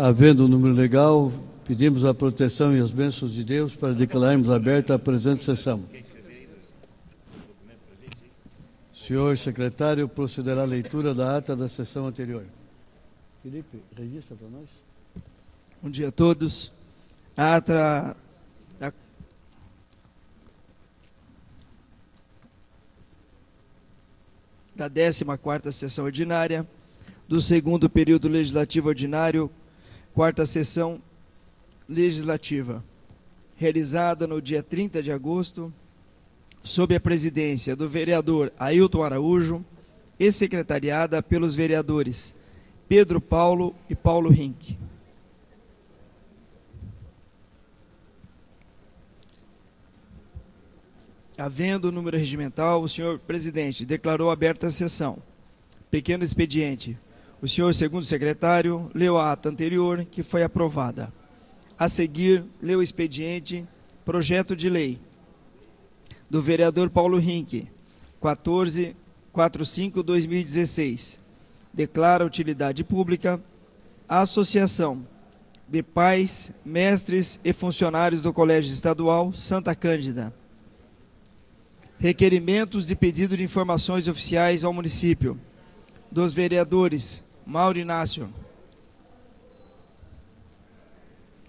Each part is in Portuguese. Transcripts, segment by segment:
Havendo um número legal, pedimos a proteção e as bênçãos de Deus para declararmos aberta a presente sessão. Senhor secretário, procederá a leitura da ata da sessão anterior. Felipe, registra para nós. Bom dia a todos. A ata da 14ª sessão ordinária do 2º período legislativo ordinário, 4ª sessão legislativa, realizada no dia 30 de agosto, sob a presidência do vereador Ailton Araújo e secretariada pelos vereadores Pedro Paulo e Paulo Rink. Havendo o número regimental, o senhor presidente declarou aberta a sessão. Pequeno expediente. O senhor segundo secretário leu a ata anterior, que foi aprovada. A seguir, leu o expediente, projeto de lei do vereador Paulo Rink, 1445/2016. Declara utilidade pública a Associação de Pais, Mestres e Funcionários do Colégio Estadual Santa Cândida. Requerimentos de pedido de informações oficiais ao município dos vereadores Mauro Inácio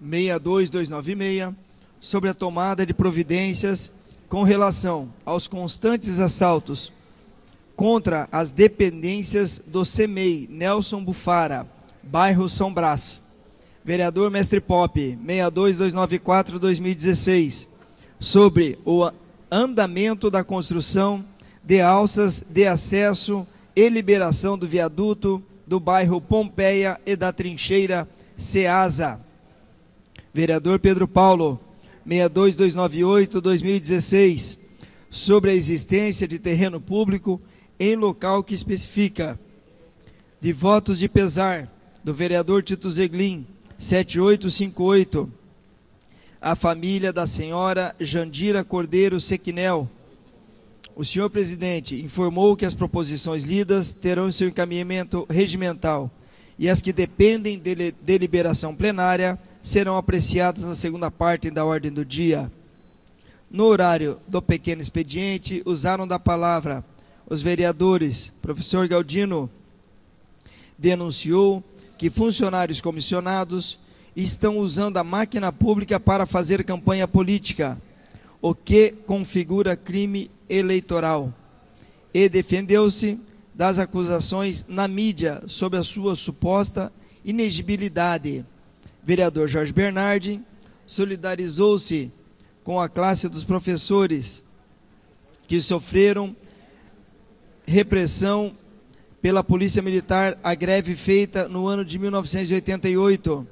62296 sobre a tomada de providências com relação aos constantes assaltos contra as dependências do CEMEI Nelson Bufara, bairro São Brás. Vereador Mestre Pop 62294/2016 sobre o andamento da construção de alças de acesso e liberação do viaduto do bairro Pompeia e da trincheira Ceasa. Vereador Pedro Paulo 62298/2016 sobre a existência de terreno público em local que especifica. De votos de pesar do vereador Tito Zeglin 7858, a família da senhora Jandira Cordeiro Sequinel. O senhor presidente informou que as proposições lidas terão seu encaminhamento regimental e as que dependem de deliberação plenária serão apreciadas na segunda parte da ordem do dia. No horário do pequeno expediente, usaram da palavra os vereadores. Professor Galdino denunciou que funcionários comissionados estão usando a máquina pública para fazer campanha política, o que configura crime eleitoral, e defendeu-se das acusações na mídia sobre a sua suposta inexigibilidade. Vereador Jorge Bernardi solidarizou-se com a classe dos professores que sofreram repressão pela Polícia Militar à greve feita no ano de 1988.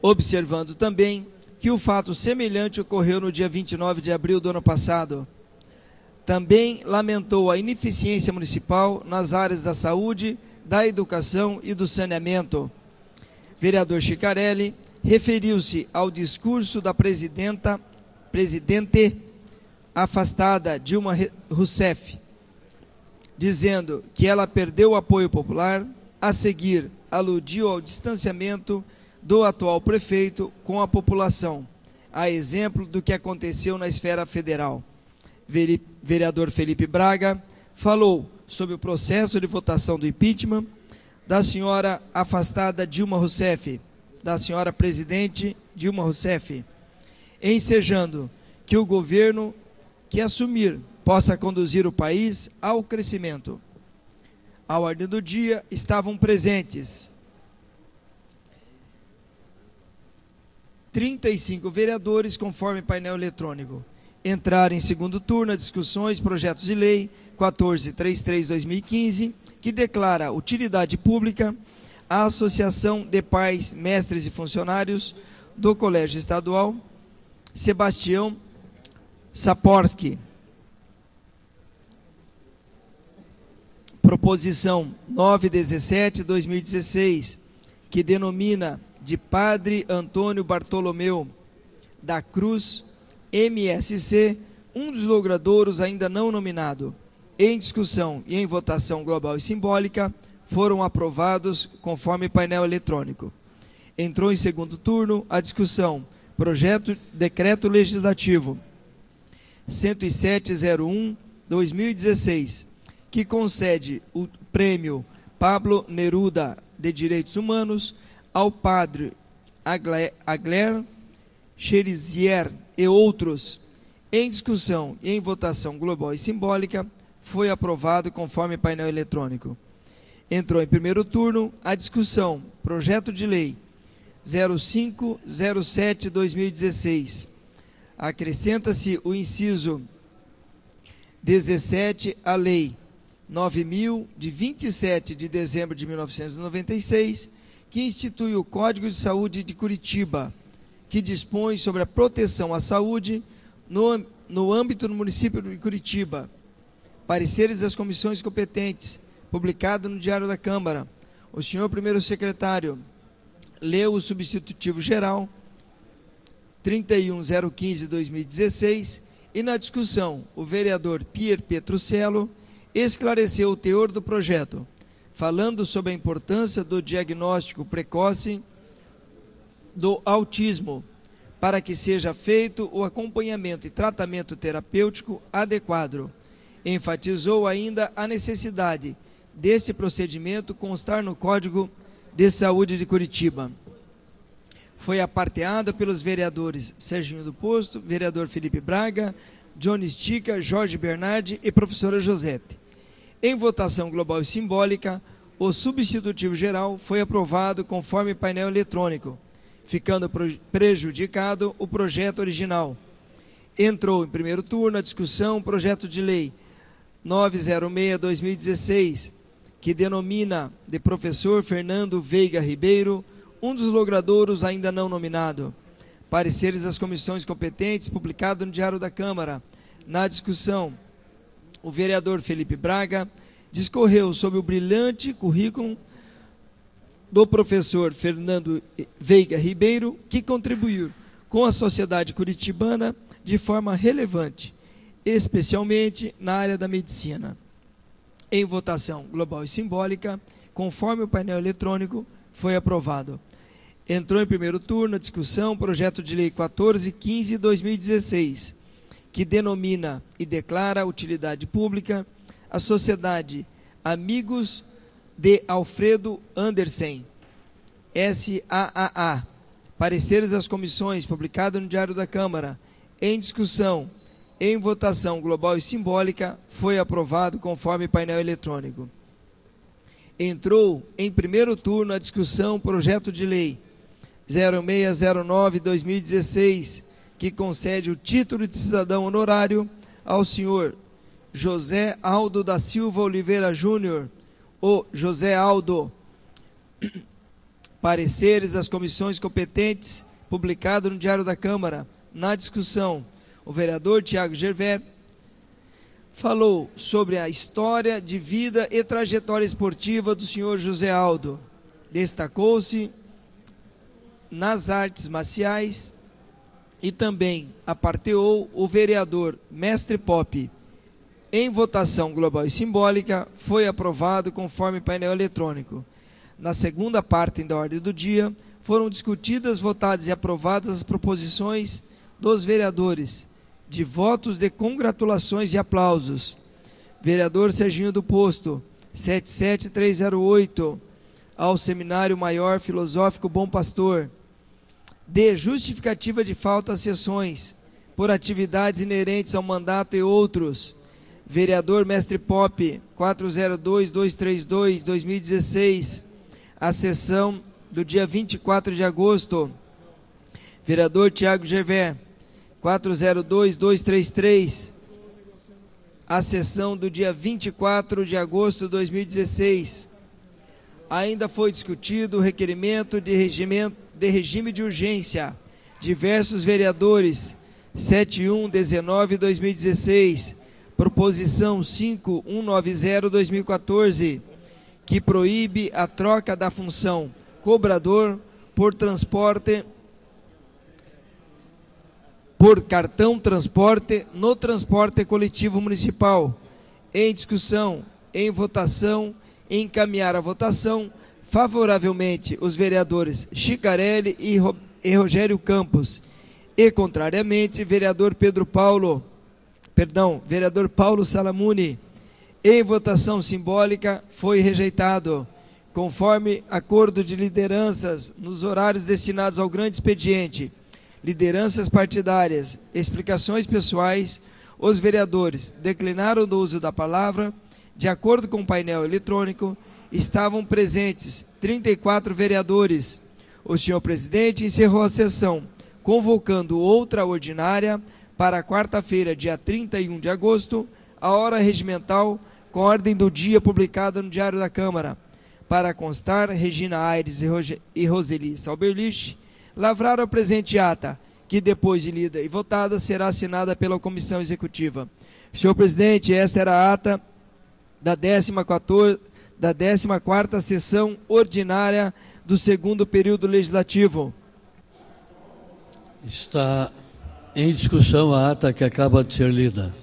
Observando também que o fato semelhante ocorreu no dia 29 de abril do ano passado. Também lamentou a ineficiência municipal nas áreas da saúde, da educação e do saneamento. Vereador Chicarelli referiu-se ao discurso da presidente afastada Dilma Rousseff, dizendo que ela perdeu o apoio popular. A seguir, aludiu ao distanciamento do atual prefeito com a população, a exemplo do que aconteceu na esfera federal. Vereador Felipe Braga falou sobre o processo de votação do impeachment da senhora afastada Dilma Rousseff, da senhora presidente Dilma Rousseff, ensejando que o governo que assumir possa conduzir o país ao crescimento. À ordem do dia estavam presentes 35 vereadores, conforme painel eletrônico. Entraram em segundo turno as discussões, projetos de lei 1433/2015, que declara utilidade pública a Associação de Pais, Mestres e Funcionários do Colégio Estadual Sebastião Saporsky. Proposição 917/2016, que denomina de Padre Antônio Bartolomeu da Cruz, MSC, um dos logradouros ainda não nominado. Em discussão e em votação global e simbólica, foram aprovados conforme painel eletrônico. Entrou em segundo turno a discussão projeto decreto legislativo 107/01/2016, que concede o prêmio Pablo Neruda de Direitos Humanos ao padre Agler Cherizier e outros. Em discussão e em votação global e simbólica, foi aprovado conforme painel eletrônico. Entrou em primeiro turno a discussão projeto de lei 0507/2016. Acrescenta-se o inciso 17 à lei 9.000, de 27 de dezembro de 1996, que institui o Código de Saúde de Curitiba, que dispõe sobre a proteção à saúde no âmbito do município de Curitiba. Pareceres das comissões competentes, publicado no Diário da Câmara. O senhor primeiro secretário leu o substitutivo geral 31.015/2016 e na discussão o vereador Pier Petruccello esclareceu o teor do projeto, falando sobre a importância do diagnóstico precoce do autismo, para que seja feito o acompanhamento e tratamento terapêutico adequado. Enfatizou ainda a necessidade desse procedimento constar no Código de Saúde de Curitiba. Foi aparteado pelos vereadores Serginho do Posto, vereador Felipe Braga, Johnny Stica, Jorge Bernardi e professora Josete. Em votação global e simbólica, o substitutivo geral foi aprovado conforme painel eletrônico, ficando prejudicado o projeto original. Entrou em primeiro turno a discussão o projeto de lei 906/2016, que denomina de professor Fernando Veiga Ribeiro, um dos logradouros ainda não nominado. Pareceres das comissões competentes, publicado no Diário da Câmara. Na discussão, o vereador Felipe Braga discorreu sobre o brilhante currículo do professor Fernando Veiga Ribeiro, que contribuiu com a sociedade curitibana de forma relevante, especialmente na área da medicina. Em votação global e simbólica, conforme o painel eletrônico, foi aprovado. Entrou em primeiro turno a discussão projeto de lei 1415/2016, que denomina e declara utilidade pública a Sociedade Amigos de Alfredo Andersen, SAAA. Pareceres das comissões, publicado no Diário da Câmara. Em discussão, em votação global e simbólica, foi aprovado conforme painel eletrônico. Entrou em primeiro turno a discussão projeto de lei 0609/2016, que concede o título de cidadão honorário ao senhor José Aldo da Silva Oliveira Júnior, o José Aldo. Pareceres das comissões competentes, publicado no Diário da Câmara. Na discussão, o vereador Tiago Gerver falou sobre a história de vida e trajetória esportiva do senhor José Aldo. Destacou-se nas artes marciais e também aparteou o vereador Mestre Pop. Em votação global e simbólica, foi aprovado conforme painel eletrônico. Na segunda parte da ordem do dia, foram discutidas, votadas e aprovadas as proposições dos vereadores de votos de congratulações e aplausos. Vereador Serginho do Posto, 77308, ao Seminário Maior Filosófico Bom Pastor, de justificativa de falta às sessões, por atividades inerentes ao mandato e outros. Vereador Mestre Pop, 402232-2016, a sessão do dia 24 de agosto. Vereador Tiago Gerver, 402233, a sessão do dia 24 de agosto de 2016. Ainda foi discutido o requerimento de regime de urgência. Diversos vereadores, 7119/2016, proposição 5190/2014, que proíbe a troca da função cobrador por transporte, por cartão transporte no transporte coletivo municipal. Em discussão, em votação encaminhar à votação favoravelmente os vereadores Chicarelli e Rogério Campos e, contrariamente, vereador Paulo Salamuni. Em votação simbólica foi rejeitado, conforme acordo de lideranças nos horários destinados ao grande expediente, lideranças partidárias, explicações pessoais, os vereadores declinaram do uso da palavra. De acordo com o painel eletrônico, estavam presentes 34 vereadores. O senhor presidente encerrou a sessão, convocando outra ordinária para quarta-feira, dia 31 de agosto, a hora regimental, com ordem do dia publicada no Diário da Câmara. Para constar, Regina Aires e Roseli Salberlich lavraram a presente ata, que depois de lida e votada será assinada pela Comissão Executiva. Senhor presidente, esta era a ata da 14ª sessão ordinária do segundo período legislativo. Está em discussão a ata que acaba de ser lida.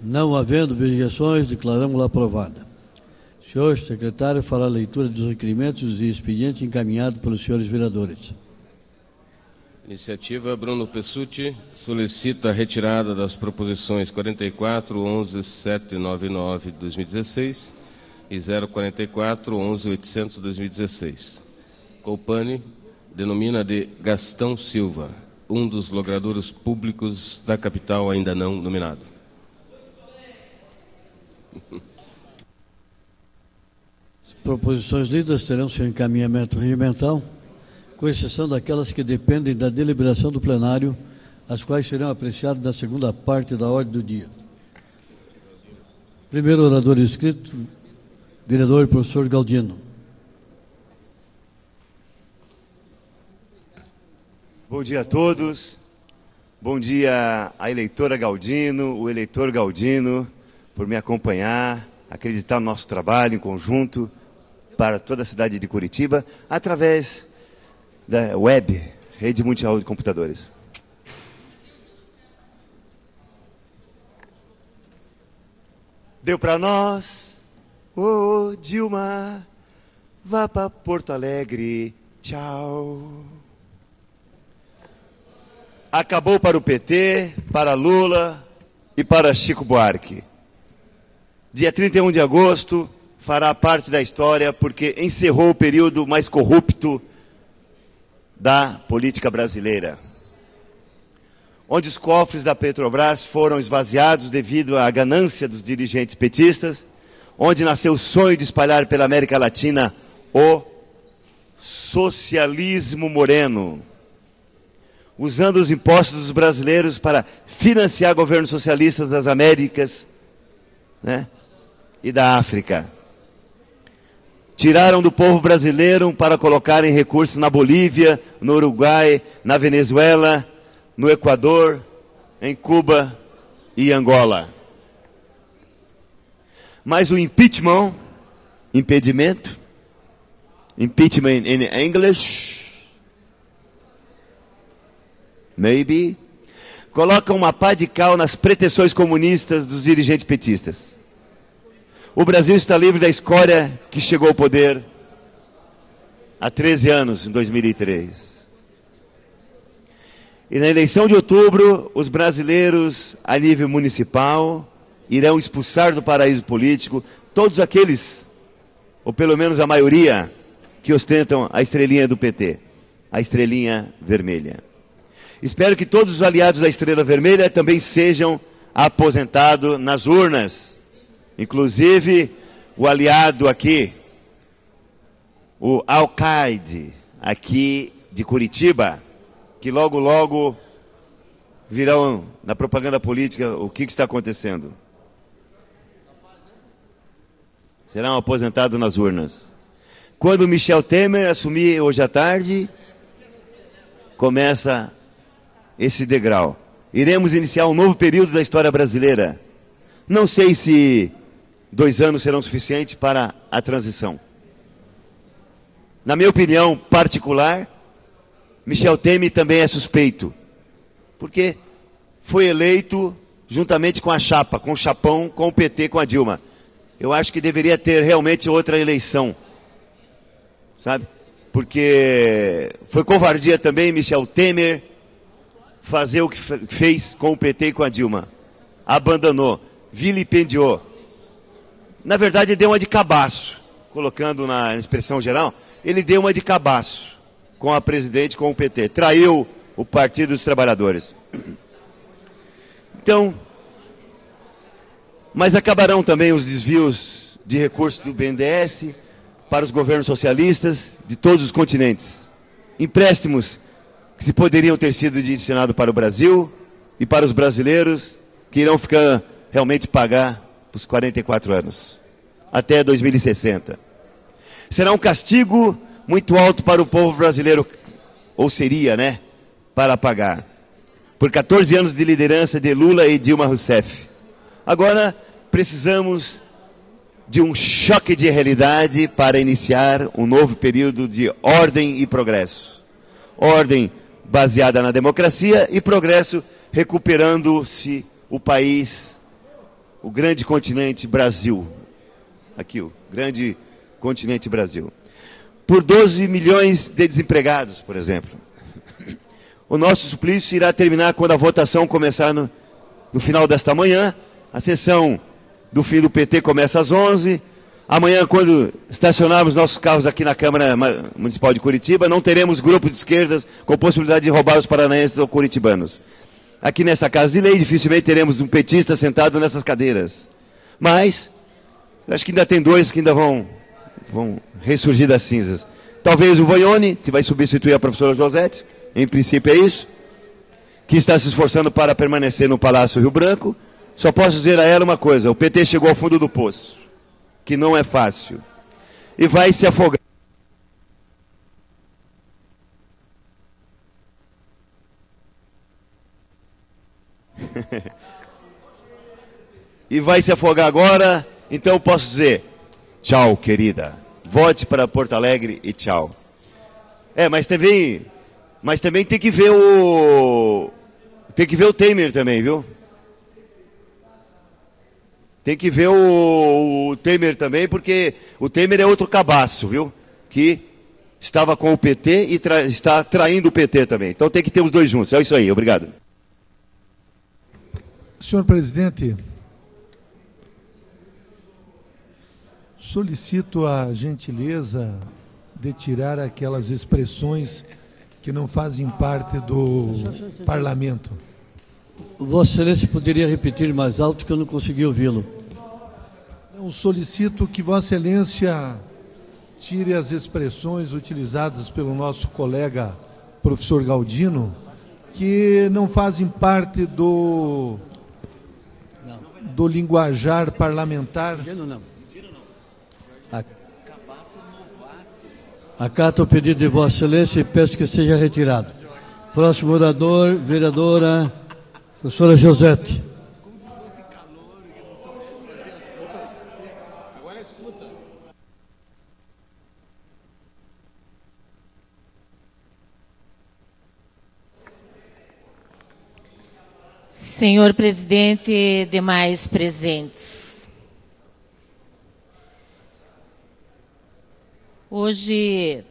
Não havendo objeções, declaramos-la aprovada. O senhor secretário fará a leitura dos requerimentos e expediente encaminhado pelos senhores vereadores. Iniciativa Bruno Pessutti solicita a retirada das proposições 44, 11, 799 de 2016 e 044, 11, 800 de 2016. Colpani denomina de Gastão Silva, um dos logradouros públicos da capital ainda não nominado. As proposições lidas terão seu encaminhamento regimental, com exceção daquelas que dependem da deliberação do plenário, as quais serão apreciadas na segunda parte da ordem do dia. Primeiro orador inscrito, vereador professor Galdino. Bom dia a todos. Bom dia à eleitora Galdino, o eleitor Galdino, por me acompanhar, acreditar no nosso trabalho em conjunto para toda a cidade de Curitiba, através da web, Rede Mundial de Computadores. Deu para nós, ô Dilma, vá para Porto Alegre, tchau. Acabou para o PT, para Lula e para Chico Buarque. Dia 31 de agosto fará parte da história porque encerrou o período mais corrupto da política brasileira, onde os cofres da Petrobras foram esvaziados devido à ganância dos dirigentes petistas, onde nasceu o sonho de espalhar pela América Latina o socialismo moreno, usando os impostos dos brasileiros para financiar governos socialistas das Américas, né, e da África. Tiraram do povo brasileiro para colocarem recursos na Bolívia, no Uruguai, na Venezuela, no Equador, em Cuba e Angola. Mas o impeachment, impedimento, impeachment in English, maybe, coloca uma pá de cal nas pretensões comunistas dos dirigentes petistas. O Brasil está livre da escória que chegou ao poder há 13 anos, em 2003. E na eleição de outubro, os brasileiros, a nível municipal, irão expulsar do paraíso político todos aqueles, ou pelo menos a maioria, que ostentam a estrelinha do PT, a estrelinha vermelha. Espero que todos os aliados da estrela vermelha também sejam aposentados nas urnas. Inclusive, o aliado aqui, o Al-Qaeda, aqui de Curitiba, que logo, logo virão na propaganda política o que está acontecendo. Serão aposentados nas urnas. Quando Michel Temer assumir hoje à tarde, começa esse degrau. Iremos iniciar um novo período da história brasileira. Não sei se 2 anos serão suficientes para a transição. Na minha opinião particular, Michel Temer também é suspeito, porque foi eleito juntamente com a chapa, com o chapão, com o PT, com a Dilma. eu acho que deveria ter realmente outra eleição, sabe? Porque foi covardia também Michel Temer fazer o que fez com o PT e com a Dilma. Abandonou, vilipendiou. Na verdade, ele deu uma de cabaço, colocando na expressão geral, ele deu uma de cabaço com a presidente, com o PT. Traiu o Partido dos Trabalhadores. Então, mas acabarão também os desvios de recursos do BNDES para os governos socialistas de todos os continentes. Empréstimos que se poderiam ter sido destinados para o Brasil e para os brasileiros que irão ficar realmente pagar os 44 anos, até 2060. Será um castigo muito alto para o povo brasileiro, ou seria, né, para pagar, por 14 anos de liderança de Lula e Dilma Rousseff. Agora precisamos de um choque de realidade para iniciar um novo período de ordem e progresso. Ordem baseada na democracia e progresso recuperando-se o país, o grande continente Brasil. Aqui, o grande continente Brasil. Por 12 milhões de desempregados, por exemplo. O nosso suplício irá terminar quando a votação começar no final desta manhã. A sessão do fim do PT começa às 11. Amanhã, quando estacionarmos nossos carros aqui na Câmara Municipal de Curitiba, não teremos grupo de esquerdas com possibilidade de roubar os paranaenses ou curitibanos. Aqui nesta Casa de Lei, dificilmente teremos um petista sentado nessas cadeiras. Mas, acho que ainda tem dois que ainda vão ressurgir das cinzas. Talvez o Voione, que vai substituir a professora Josete, em princípio é isso, que está se esforçando para permanecer no Palácio Rio Branco. Só posso dizer a ela uma coisa: o PT chegou ao fundo do poço, que não é fácil, e vai se afogar. E vai se afogar agora, então posso dizer: tchau, querida. Vote para Porto Alegre e tchau. Mas também tem que ver o Temer também, viu? Tem que ver o Temer também, porque o Temer é outro cabaço, viu? Que estava com o PT e está traindo o PT também. Então tem que ter os dois juntos. É isso aí, obrigado. Senhor presidente, solicito a gentileza de tirar aquelas expressões que não fazem parte do parlamento. Vossa Excelência poderia repetir mais alto que eu não consegui ouvi-lo. Eu solicito que Vossa Excelência tire as expressões utilizadas pelo nosso colega professor Galdino, que não fazem parte do linguajar parlamentar. Não. Acato o pedido de Vossa Excelência e peço que seja retirado. Próximo orador, vereadora professora Josete. Senhor presidente, demais presentes. Hoje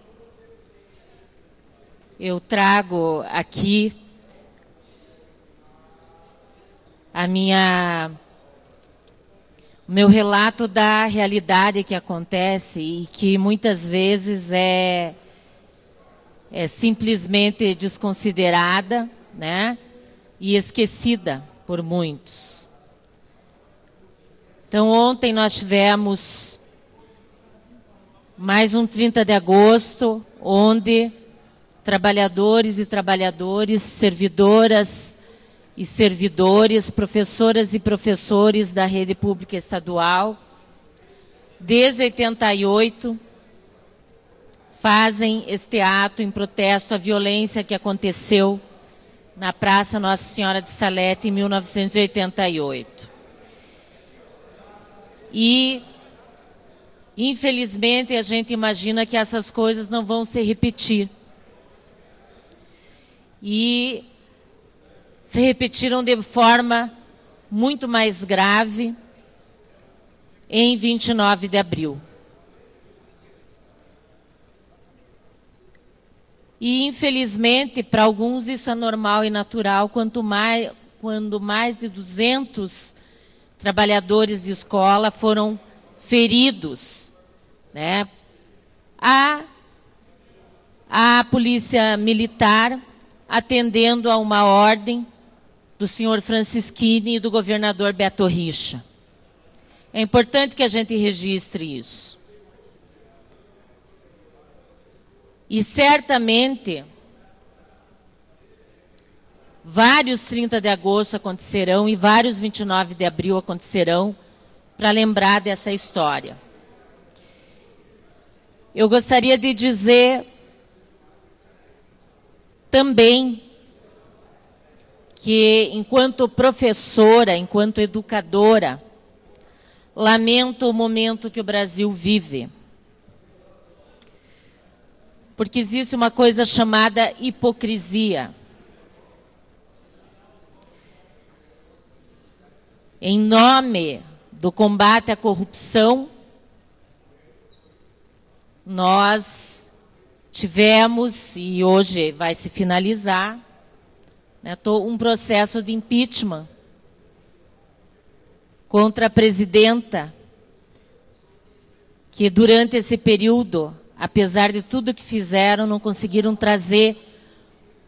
eu trago aqui o meu relato da realidade que acontece e que muitas vezes é simplesmente desconsiderada, né, e esquecida por muitos. Então, ontem nós tivemos mais um 30 de agosto, onde trabalhadores e trabalhadoras, servidoras e servidores, professoras e professores da rede pública estadual, desde 88, fazem este ato em protesto à violência que aconteceu na Praça Nossa Senhora de Salete em 1988. E, infelizmente, a gente imagina que essas coisas não vão se repetir. E se repetiram de forma muito mais grave, em 29 de abril. E, infelizmente, para alguns isso é normal e natural, quando mais de 200 trabalhadores de escola foram feridos, né? A Polícia Militar atendendo a uma ordem do senhor Francisquini e do governador Beto Richa. É importante que a gente registre isso. E certamente vários 30 de agosto acontecerão e vários 29 de abril acontecerão para lembrar dessa história. Eu gostaria de dizer também que, enquanto professora, enquanto educadora, lamento o momento que o Brasil vive. Porque existe uma coisa chamada hipocrisia. Em nome do combate à corrupção, nós tivemos, e hoje vai se finalizar, né, um processo de impeachment contra a presidenta, que durante esse período, apesar de tudo que fizeram, não conseguiram trazer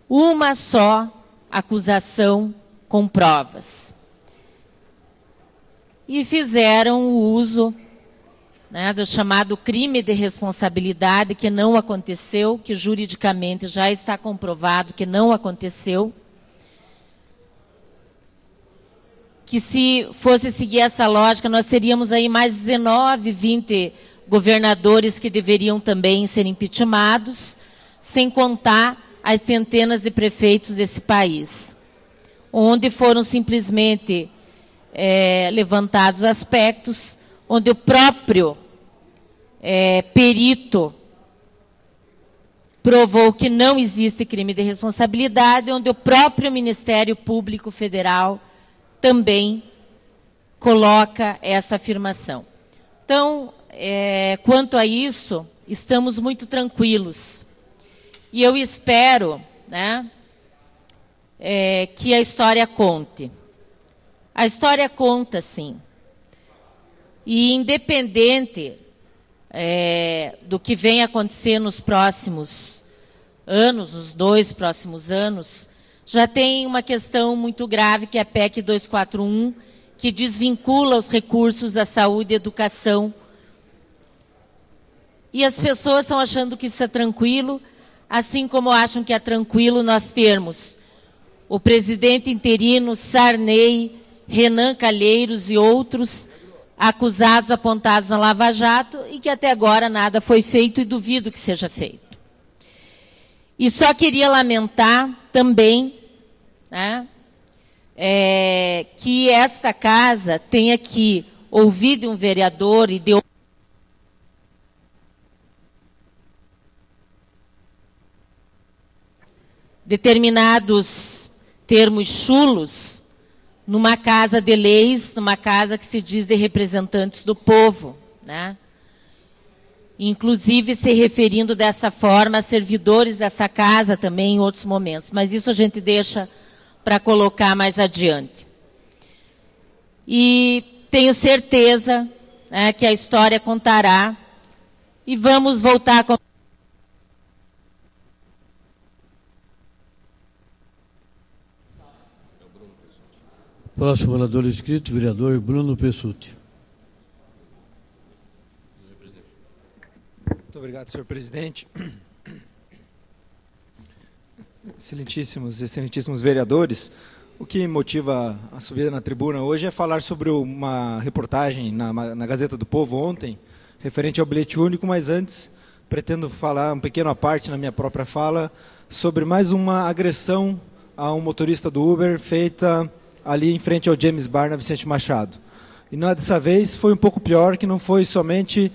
uma só acusação com provas. E fizeram o uso, né, do chamado crime de responsabilidade, que não aconteceu, que juridicamente já está comprovado que não aconteceu. Que se fosse seguir essa lógica, nós teríamos aí mais 19, 20 governadores que deveriam também ser impeachmentados, sem contar as centenas de prefeitos desse país, onde foram simplesmente levantados aspectos onde o próprio perito provou que não existe crime de responsabilidade, onde o próprio Ministério Público Federal também coloca essa afirmação. Então, quanto a isso, estamos muito tranquilos. E eu espero, né, que a história conte. A história conta, sim. E independente do que vem acontecer nos próximos anos, nos 2 próximos anos, já tem uma questão muito grave, que é a PEC 241, que desvincula os recursos da saúde e educação. E as pessoas estão achando que isso é tranquilo, assim como acham que é tranquilo nós termos o presidente interino Sarney, Renan Calheiros e outros acusados, apontados na Lava Jato, e que até agora nada foi feito e duvido que seja feito. E só queria lamentar também, né, que esta casa tenha que ouvir de um vereador e de determinados termos chulos numa casa de leis, numa casa que se diz de representantes do povo, né? Inclusive se referindo dessa forma a servidores dessa casa também em outros momentos. Mas isso a gente deixa para colocar mais adiante. E tenho certeza, né, que a história contará. E vamos voltar com... Próximo orador inscrito, vereador Bruno Pessutti. Muito obrigado, senhor presidente. Excelentíssimos vereadores, o que motiva a subida na tribuna hoje é falar sobre uma reportagem na Gazeta do Povo ontem, referente ao bilhete único, mas antes pretendo falar um pequeno à parte na minha própria fala sobre mais uma agressão a um motorista do Uber feita ali em frente ao James Bar, na Vicente Machado. E dessa vez foi um pouco pior, que não foi somente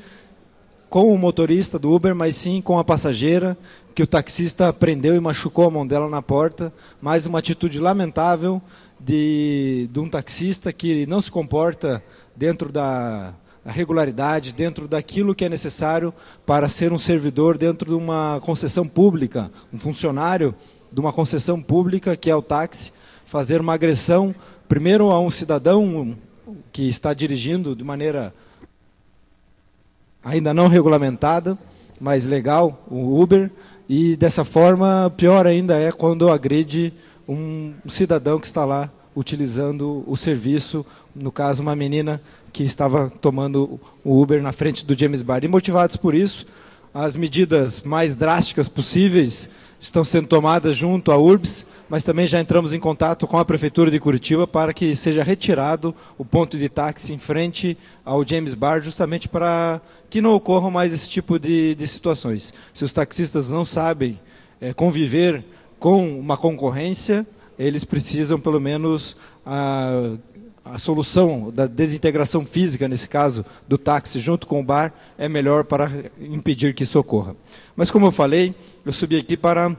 com o motorista do Uber, mas sim com a passageira, que o taxista prendeu e machucou a mão dela na porta. Mais uma atitude lamentável de um taxista que não se comporta dentro a regularidade, dentro daquilo que é necessário para ser um servidor dentro de uma concessão pública, um funcionário de uma concessão pública, que é o táxi, fazer uma agressão, primeiro a um cidadão que está dirigindo de maneira ainda não regulamentada, mas legal, o Uber, e dessa forma, pior ainda é quando agride um cidadão que está lá utilizando o serviço, no caso uma menina que estava tomando o Uber na frente do James Bar. E motivados por isso, as medidas mais drásticas possíveis estão sendo tomadas junto à URBS, mas também já entramos em contato com a Prefeitura de Curitiba para que seja retirado o ponto de táxi em frente ao James Bar, justamente para que não ocorram mais esse tipo de situações. Se os taxistas não sabem conviver com uma concorrência, eles precisam, pelo menos, a solução da desintegração física, nesse caso, do táxi junto com o bar, é melhor para impedir que isso ocorra. Mas, como eu falei, eu subi aqui para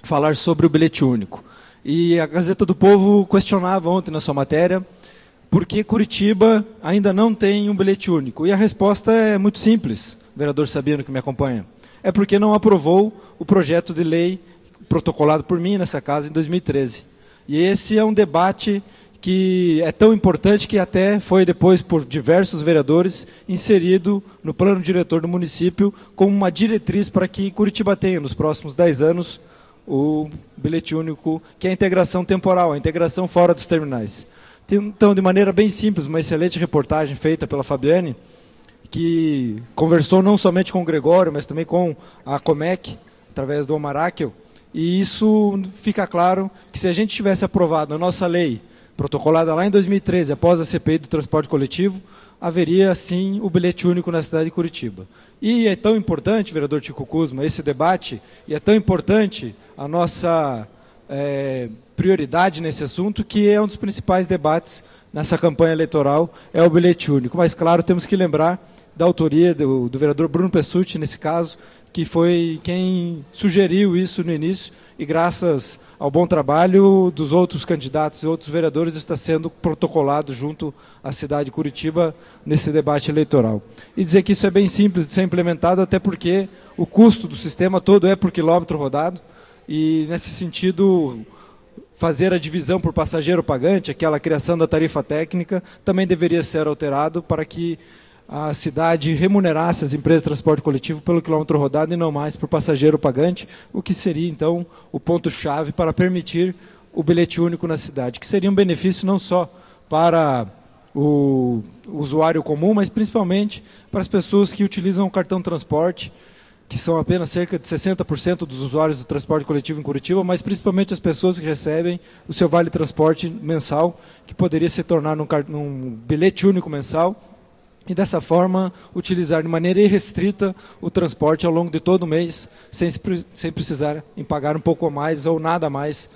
falar sobre o bilhete único. E a Gazeta do Povo questionava ontem na sua matéria por que Curitiba ainda não tem um bilhete único. E a resposta é muito simples, vereador Sabino, que me acompanha. É porque não aprovou o projeto de lei protocolado por mim nessa casa em 2013. E esse é um debate que é tão importante que até foi depois, por diversos vereadores, inserido no plano diretor do município como uma diretriz para que Curitiba tenha, nos próximos 10 anos, o bilhete único, que é a integração temporal, a integração fora dos terminais. Então, de maneira bem simples, uma excelente reportagem feita pela Fabiane, que conversou não somente com o Gregório, mas também com a Comec, através do Omar Akel, e isso fica claro que se a gente tivesse aprovado a nossa lei, protocolada lá em 2013, após a CPI do transporte coletivo, haveria, sim, o bilhete único na cidade de Curitiba. E é tão importante, vereador Tico Kuzma, esse debate, e é tão importante a nossa prioridade nesse assunto, que é um dos principais debates nessa campanha eleitoral, é o bilhete único. Mas, claro, temos que lembrar da autoria do vereador Bruno Pessutti, nesse caso, que foi quem sugeriu isso no início, e graças ao bom trabalho dos outros candidatos e outros vereadores está sendo protocolado junto à cidade de Curitiba nesse debate eleitoral. E dizer que isso é bem simples de ser implementado, até porque o custo do sistema todo é por quilômetro rodado, e nesse sentido fazer a divisão por passageiro pagante, aquela criação da tarifa técnica, também deveria ser alterado para que a cidade remunerasse as empresas de transporte coletivo pelo quilômetro rodado e não mais por passageiro pagante, o que seria, então, o ponto-chave para permitir o bilhete único na cidade, que seria um benefício não só para o usuário comum, mas principalmente para as pessoas que utilizam o cartão transporte, que são apenas cerca de 60% dos usuários do transporte coletivo em Curitiba, mas principalmente as pessoas que recebem o seu vale-transporte mensal, que poderia se tornar num bilhete único mensal, e dessa forma utilizar de maneira irrestrita o transporte ao longo de todo o mês, sem precisar em pagar um pouco a mais ou nada a mais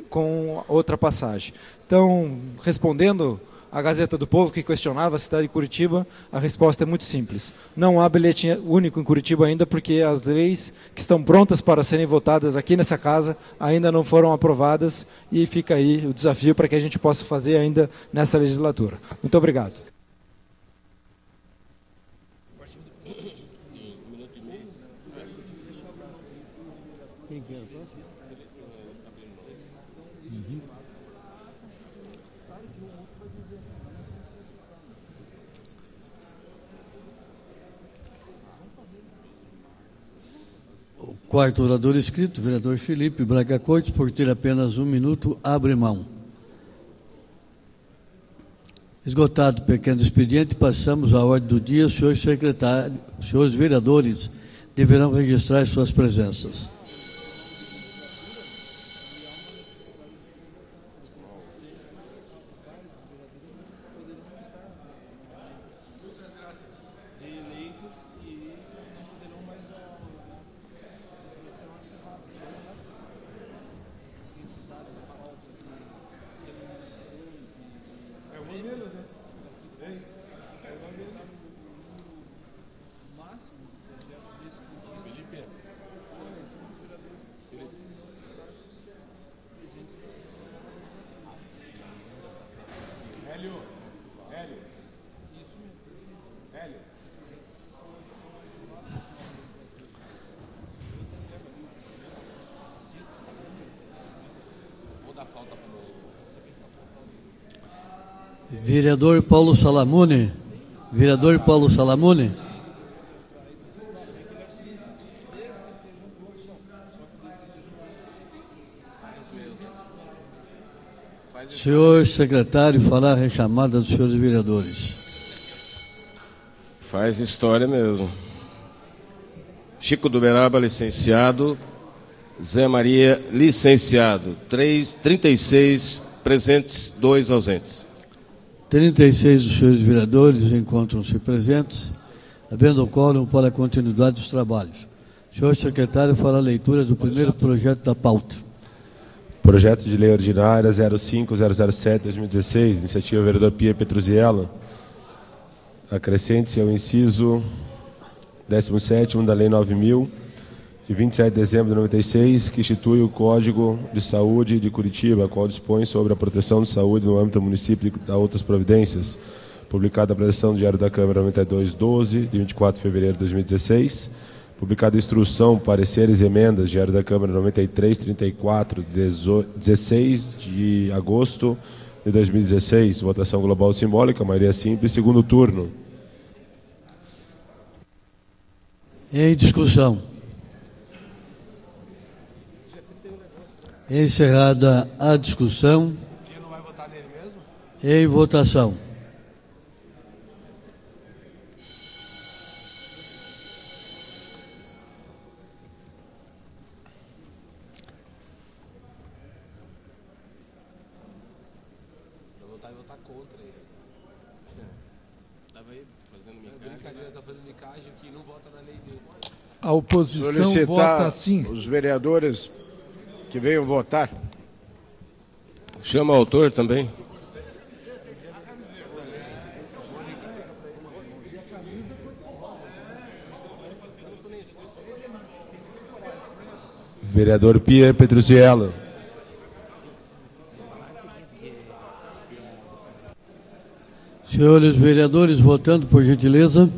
com outra passagem. Então, respondendo à Gazeta do Povo, que questionava a cidade de Curitiba, a resposta é muito simples. Não há bilhete único em Curitiba ainda, porque as leis que estão prontas para serem votadas aqui nessa casa ainda não foram aprovadas, e fica aí o desafio para que a gente possa fazer ainda nessa legislatura. Muito obrigado. O quarto orador inscrito, vereador Felipe Braga Cortes, por ter apenas 1 minuto, abre mão. Esgotado o pequeno expediente, passamos à ordem do dia. Senhores secretários, senhores vereadores, deverão registrar suas presenças. Vereador Paulo Salamone. Vereador Paulo Salamone. Senhor secretário, fará a rechamada dos senhores vereadores. Faz história mesmo. Chico do Beraba, licenciado. Zé Maria, licenciado. 36 presentes, 2 ausentes. 36 dos senhores vereadores encontram-se presentes, havendo quórum para a continuidade dos trabalhos. O senhor secretário fará a leitura do primeiro projeto da pauta. Projeto de Lei Ordinária 05.007/2016, iniciativa vereador Pia Petruziello. Acrescente-se ao inciso 17º da Lei 9.000, de 27 de dezembro de 96, que institui o Código de Saúde de Curitiba, qual dispõe sobre a proteção de saúde no âmbito do município e da outras providências, publicada a prestação do Diário da Câmara 92/12, de 24 de fevereiro de 2016, publicada a instrução, pareceres e emendas, Diário da Câmara 93/34, 16 de agosto de 2016, votação global simbólica, maioria simples, segundo turno. Em discussão. Encerrada a discussão. Em votação. A oposição solicitar vota sim. os vereadores que venham votar. Chama o autor também. Vereador Pia Petruziello. Senhores vereadores, votando, por gentileza.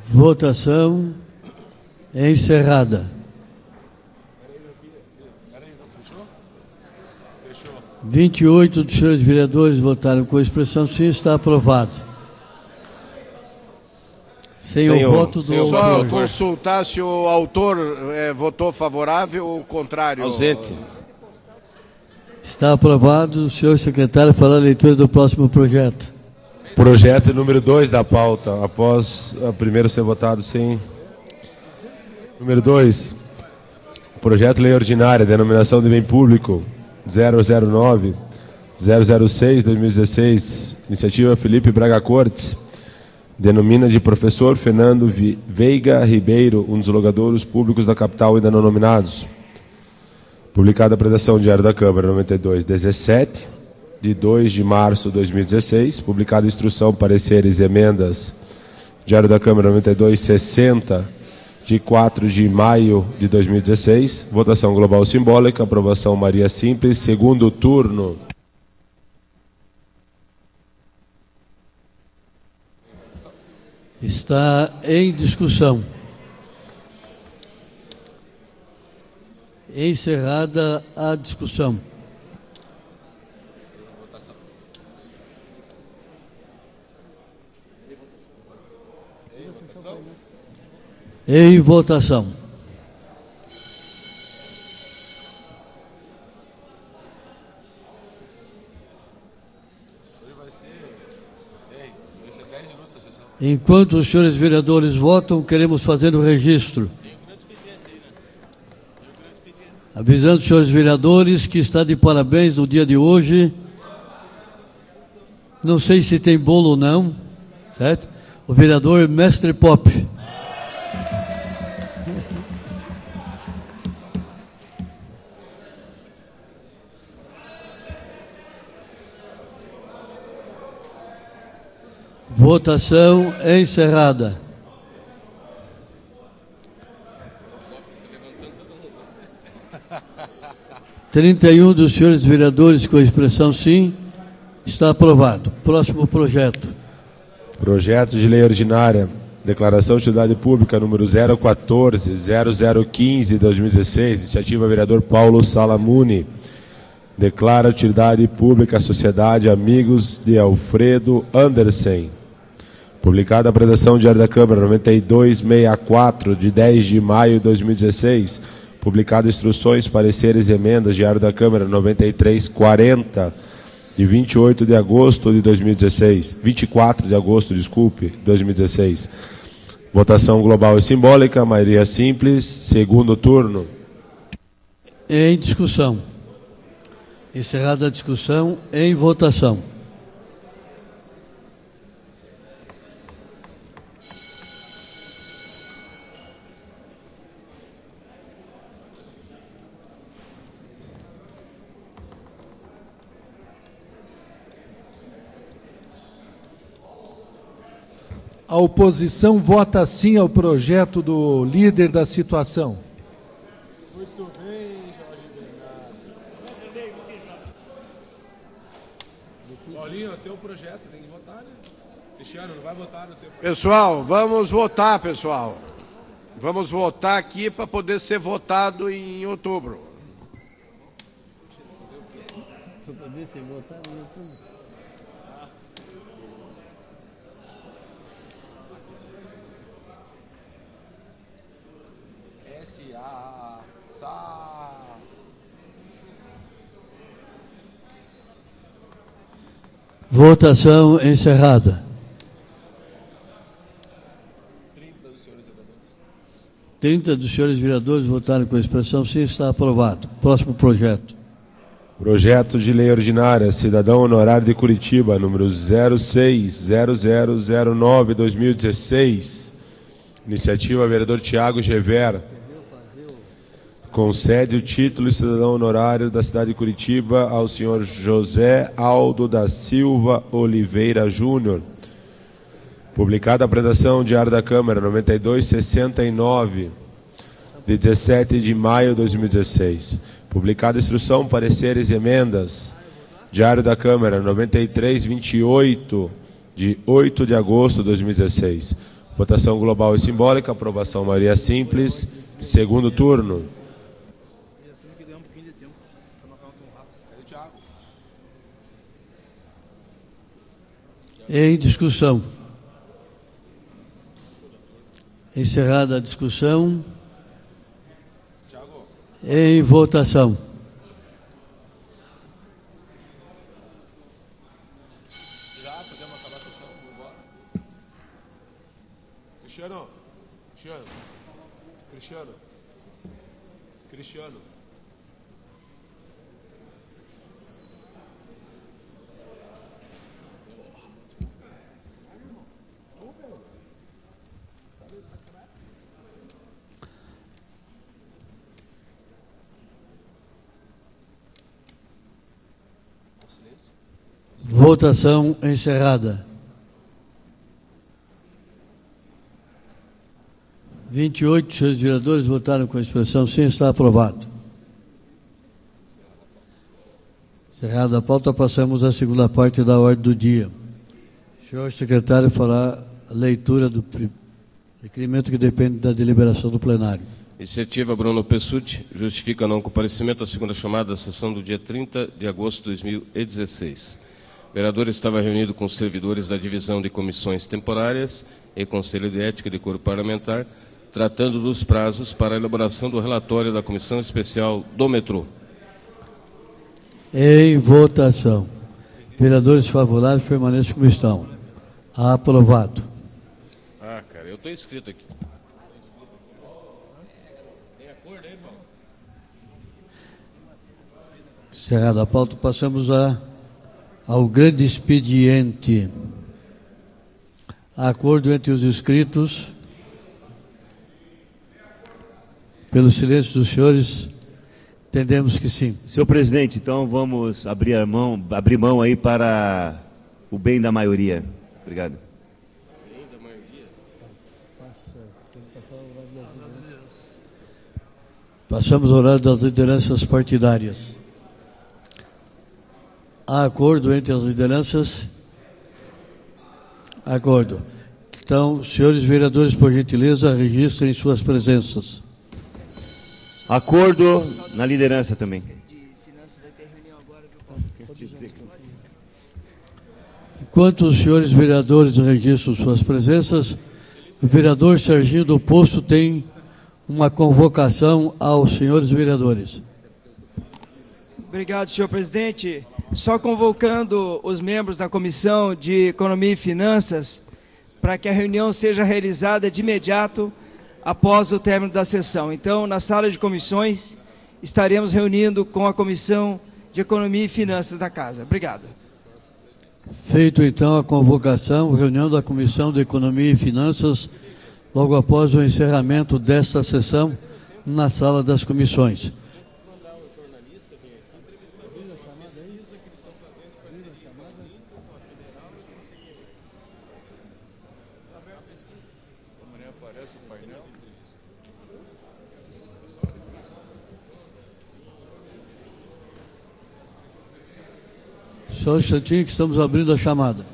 Votação encerrada. 28 dos senhores vereadores votaram com expressão sim, está aprovado. Sem o voto do Só autor. consultar se o autor votou favorável ou contrário. Ausente. Está aprovado. O senhor secretário fará a leitura do próximo projeto. Projeto número 2 da pauta, após o primeiro ser votado sem. Número 2, projeto de lei ordinária, denominação de bem público 009-006-2016, iniciativa Felipe Braga Cortes, denomina de professor Fernando Veiga Ribeiro, um dos logadouros públicos da capital ainda não nominados. Publicada a predação Diário da Câmara 92/17, de 2 de março de 2016, publicada instrução, pareceres e emendas, Diário da Câmara 92/60, de 4 de maio de 2016, votação global simbólica, aprovação Maria Simples, segundo turno. Está em discussão. Encerrada a discussão. Em votação. Enquanto os senhores vereadores votam, queremos fazer o registro. Avisando os senhores vereadores que está de parabéns no dia de hoje. Não sei se tem bolo ou não, certo? O vereador Mestre Pop. Votação encerrada. Trinta e um dos senhores vereadores com expressão sim, está aprovado. Próximo projeto. Projeto de lei ordinária, declaração de utilidade pública número 014-0015-2016, iniciativa vereador Paulo Salamuni. Declara utilidade pública à Sociedade Amigos de Alfredo Andersen. Publicada a Predação Diário da Câmara 9264, de 10 de maio de 2016. Publicada instruções, pareceres e emendas, Diário da Câmara 9340, de 28 de agosto de 2016. 24 de agosto, desculpe, 2016. Votação global e simbólica, maioria simples, segundo turno. Em discussão. Encerrada a discussão, em votação. A oposição vota sim ao projeto do líder da situação. Muito bem, Jorge Bernardo. Paulinho, tem um projeto, tem que votar, né? Cristiano, não vai votar no teu projeto. Pessoal, vamos votar, pessoal. Vamos votar aqui para poder ser votado em outubro. Para poder ser votado em outubro. Votação encerrada. 30 dos senhores vereadores votaram com a expressão sim, está aprovado. Próximo projeto. Projeto de lei ordinária, cidadão honorário de Curitiba, número 060009-2016. Iniciativa vereador Tiago Gever. Concede o título de cidadão honorário da cidade de Curitiba ao senhor José Aldo da Silva Oliveira Júnior. Publicada a Predação Diário da Câmara 9269, de 17 de maio de 2016. Publicada a instrução, pareceres e emendas. Diário da Câmara 9328, de 8 de agosto de 2016. Votação global e simbólica, aprovação maioria simples, segundo turno. Em discussão. Encerrada a discussão. Em votação. Já podemos acabar a sessão? Vamos embora. Cristiano. Votação encerrada. 28 senhores vereadores votaram com a expressão sim, está aprovado. Encerrada a pauta, passamos à segunda parte da ordem do dia. O senhor secretário fará a leitura do requerimento que depende da deliberação do plenário. Iniciativa Bruno Pessutti justifica não comparecimento à segunda chamada da sessão do dia 30 de agosto de 2016. O vereador estava reunido com os servidores da divisão de comissões temporárias e Conselho de Ética e Decoro Parlamentar, tratando dos prazos para a elaboração do relatório da Comissão Especial do Metrô. Em votação. Vereadores favoráveis permaneçam como estão. Aprovado. Ah, cara, eu estou inscrito aqui. Tem acordo aí, Paulo? Encerrada a pauta, passamos ao grande expediente. Acordo entre os inscritos. Pelo silêncio dos senhores, entendemos que sim. Senhor presidente, então vamos abrir mão aí para o bem da maioria. Obrigado. Bem da maioria? Passamos ao horário das lideranças partidárias. Há acordo entre as lideranças? Acordo. Então, senhores vereadores, por gentileza, registrem suas presenças. Acordo na liderança também. Enquanto os senhores vereadores registram suas presenças, o vereador Serginho do Poço tem uma convocação aos senhores vereadores. Obrigado, senhor presidente. Só convocando os membros da Comissão de Economia e Finanças para que a reunião seja realizada de imediato após o término da sessão. Então, na sala de comissões, estaremos reunindo com a Comissão de Economia e Finanças da Casa. Obrigado. Feito, então, a convocação, reunião da Comissão de Economia e Finanças, logo após o encerramento desta sessão, na sala das comissões. Só um instantinho que estamos abrindo a chamada.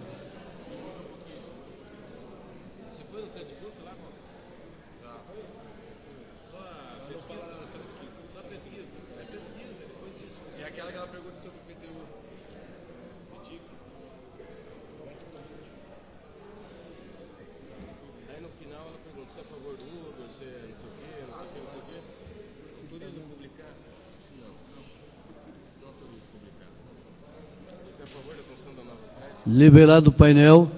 Liberado o painel.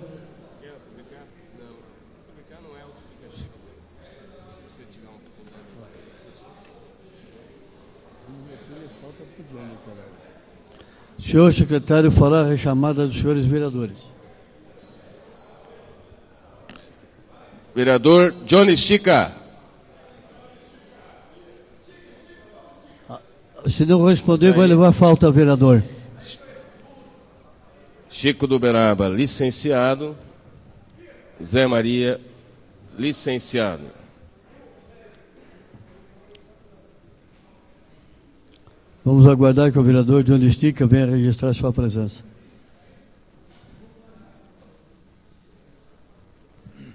Senhor secretário, fará a rechamada dos senhores vereadores. Vereador Johnny Estica. Se não responder, vai levar falta, vereador. Chico do Beraba, licenciado. Zé Maria, licenciado. Vamos aguardar que o vereador Johnny Estica venha registrar sua presença.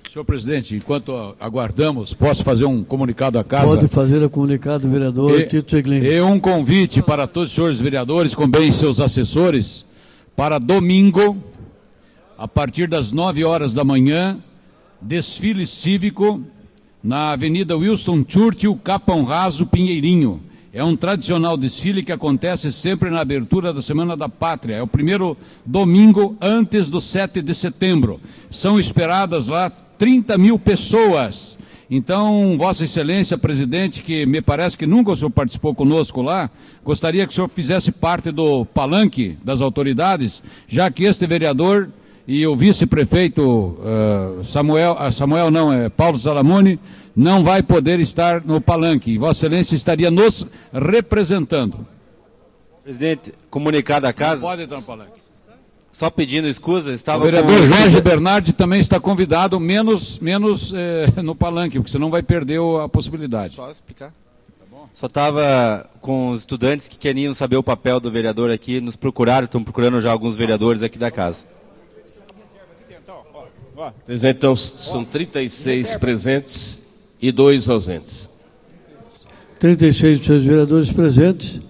Senhor presidente, enquanto aguardamos, posso fazer um comunicado à casa? Pode fazer o comunicado, vereador Tito Eglin. E um convite para todos os senhores vereadores, com bem seus assessores, para domingo, a partir das 9 horas da manhã, desfile cívico na Avenida Winston Churchill, Capão Raso, Pinheirinho. É um tradicional desfile que acontece sempre na abertura da Semana da Pátria. É o primeiro domingo antes do 7 de setembro. São esperadas lá 30 mil pessoas. Então, Vossa Excelência, presidente, que me parece que nunca o senhor participou conosco lá, gostaria que o senhor fizesse parte do palanque das autoridades, já que este vereador e o vice-prefeito Paulo Salamone, não vai poder estar no palanque. E Vossa Excelência estaria nos representando. Presidente, comunicado à casa. Não pode entrar no palanque. Só pedindo escusa, estava o vereador Jorge Bernardi também está convidado, menos no palanque, porque senão vai perder a possibilidade. Só explicar. Tá bom. Só estava com os estudantes que queriam saber o papel do vereador aqui, nos procuraram, estão procurando já alguns vereadores aqui da casa. Presidente, então são 36 presentes e 2 ausentes. 36 dos seus vereadores presentes.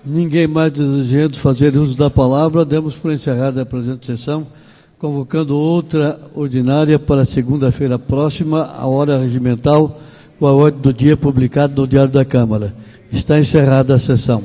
Ninguém mais desejando fazer uso da palavra, demos por encerrada a presente sessão, convocando outra ordinária para segunda-feira próxima, a hora regimental, com a ordem do dia publicada no Diário da Câmara. Está encerrada a sessão.